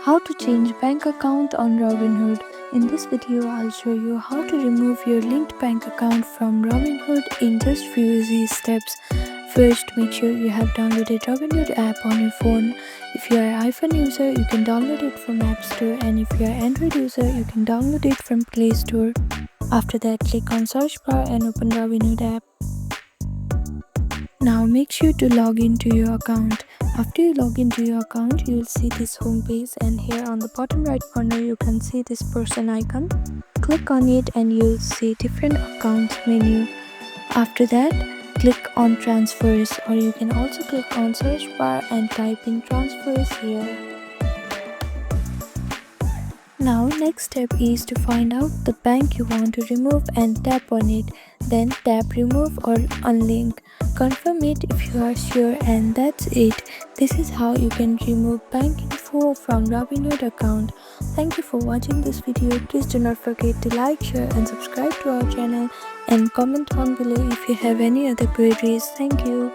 How to change bank account on Robinhood. In this video, I'll show you how to remove your linked bank account from Robinhood in just few easy steps. First, make sure you have downloaded Robinhood app on your phone. If you are an iPhone user, you can download it from App Store, and if you are Android user, you can download it from Play Store. After that, click on search bar and open Robinhood app. Now make sure to log into your account. After you log into your account, you will see this home page, and here on the bottom right corner you can see this person icon. Click on it and you'll see different accounts menu. After that, click on transfers, or you can also click on search bar and type in transfers here. Now next step is to find out the bank you want to remove and tap on it. Then tap remove or unlink. Confirm it if you are sure, and that's it. This is how you can remove bank info from Robinhood account. Thank you for watching this video. Please do not forget to like, share and subscribe to our channel, and comment down below if you have any other queries. Thank you.